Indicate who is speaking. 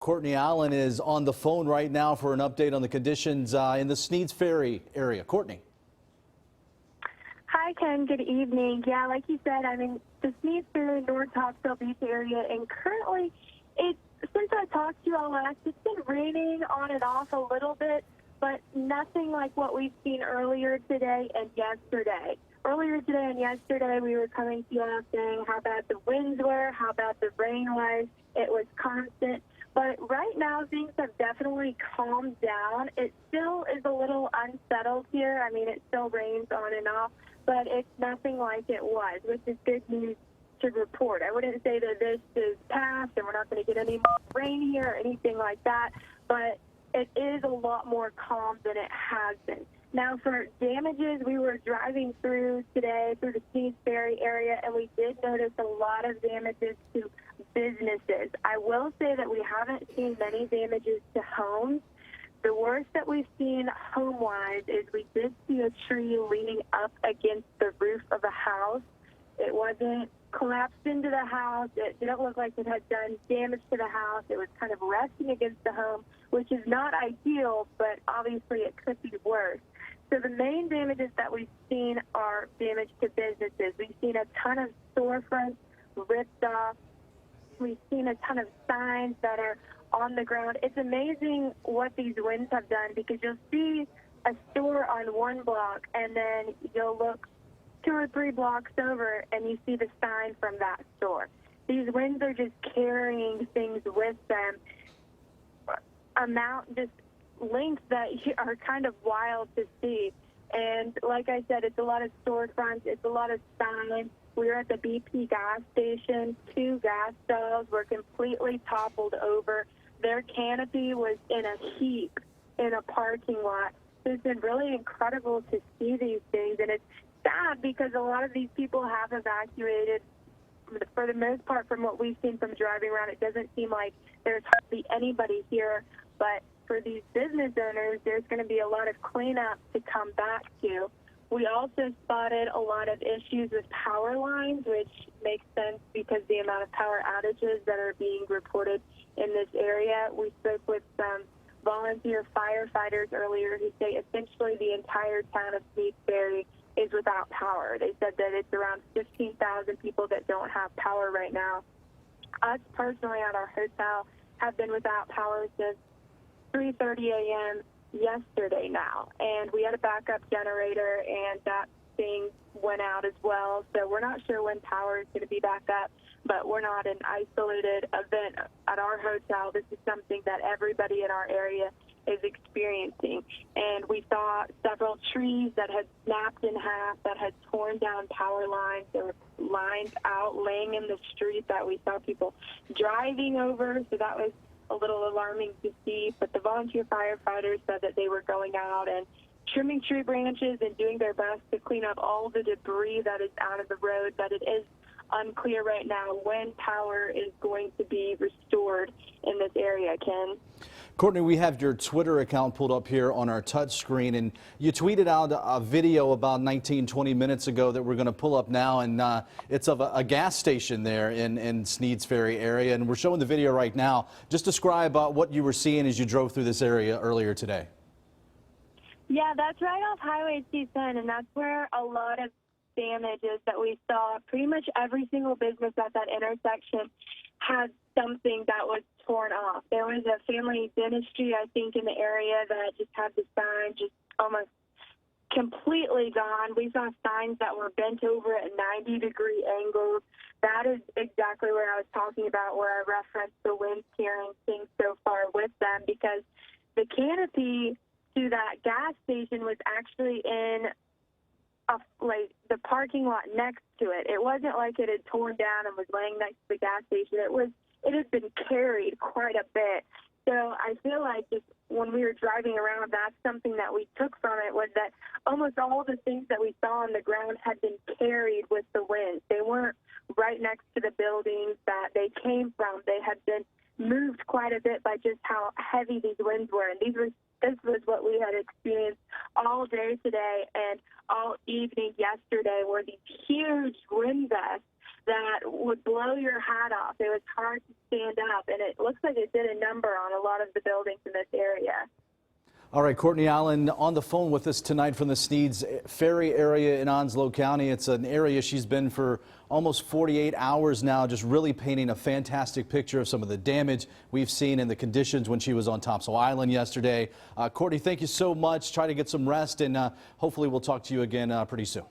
Speaker 1: Courtney Allen is on the phone right now for an update on the conditions in the Sneads Ferry area. Courtney.
Speaker 2: Hi, Ken. Good evening. Yeah, like you said, I'm in the Sneads Ferry, North Topsail Beach area, and currently, since I talked to you all last, it's been raining on and off a little bit, but nothing like what we've seen earlier today and yesterday. Earlier today and yesterday, we were coming to you all saying how bad the winds were, how bad the rain was. It was constant. But right now, things have definitely calmed down. It still is a little unsettled here. I mean, it still rains on and off, but it's nothing like it was, which is good news to report. I wouldn't say that this is past and we're not going to get any more rain here or anything like that, but it is a lot more calm than it has been. Now, for damages, we were driving through today through the Sneads Ferry area, and we did notice a lot of damages to businesses. I will say that we haven't seen many damages to homes. The worst that we've seen home-wise is we did see a tree leaning up against the roof of a house. It wasn't collapsed into the house. It didn't look like it had done damage to the house. It was kind of resting against the home, which is not ideal, but obviously it could be worse. So the main damages that we've seen are damage to businesses. We've seen a ton of storefronts ripped off. We've seen a ton of signs that are on the ground. It's amazing what these winds have done, because you'll see a store on one block and then you'll look 2 or 3 blocks over and you see the sign from that store. These winds are just carrying things with them. Just lengths that are kind of wild to see. And like I said, it's a lot of storefronts, it's a lot of signs. We were at the BP gas station. 2 gas stalls were completely toppled over. Their canopy was in a heap in a parking lot. It's been really incredible to see these things, and it's sad because a lot of these people have evacuated. For the most part, from what we've seen from driving around, it doesn't seem like there's hardly anybody here. But for these business owners, there's going to be a lot of cleanup to come back to. We also spotted a lot of issues with power lines, which makes sense because the amount of power outages that are being reported in this area. We spoke with some volunteer firefighters earlier who say essentially the entire town of Sneads Ferry is without power. They said that it's around 15,000 people that don't have power right now. Us personally at our hotel have been without power since 3:30 a.m. yesterday now, and we had a backup generator, and that thing went out as well. So we're not sure when power is going to be back up, but we're not an isolated event at our hotel. This is something that everybody in our area is experiencing. And we saw several trees that had snapped in half, that had torn down power lines. There were lines out laying in the street that we saw people driving over, so that was a little alarming to see. But the volunteer firefighters said that they were going out and trimming tree branches and doing their best to clean up all the debris that is out of the road, but it is unclear right now when power is going to be restored in this area, Ken.
Speaker 1: Courtney, we have your Twitter account pulled up here on our touch screen, and you tweeted out a video about 19-20 minutes ago that we're going to pull up now, and it's of a gas station there in Sneads Ferry area, and we're showing the video right now. Just describe what you were seeing as you drove through this area earlier today.
Speaker 2: Yeah, that's right off Highway 210, and that's where a lot of damages that we saw. Pretty much every single business at that intersection had something that was torn off. There was a family dentistry, I think, in the area that just had the sign just almost completely gone. We saw signs that were bent over at 90-degree angles. That is exactly where I was talking about, where I referenced the wind carrying things so far with them, because the canopy to that gas station was actually in the parking lot next to it. It wasn't like it had torn down and was laying next to the gas station. It had been carried quite a bit. So I feel like just when we were driving around, that's something that we took from it, was that almost all the things that we saw on the ground had been carried with the wind. They weren't right next to the buildings that they came from. They had been moved quite a bit by just how heavy these winds were. And this was what we had experienced all day today and all evening yesterday, were these huge wind gusts that would blow your hat off. It was hard to stand up, and it looks like it did a number on a lot of the buildings in this area.
Speaker 1: All right, Courtney Allen on the phone with us tonight from the Sneads Ferry area in Onslow County. It's an area she's been for almost 48 hours now, just really painting a fantastic picture of some of the damage we've seen and the conditions when she was on Topsail Island yesterday. Courtney, thank you so much. Try to get some rest, and hopefully we'll talk to you again pretty soon.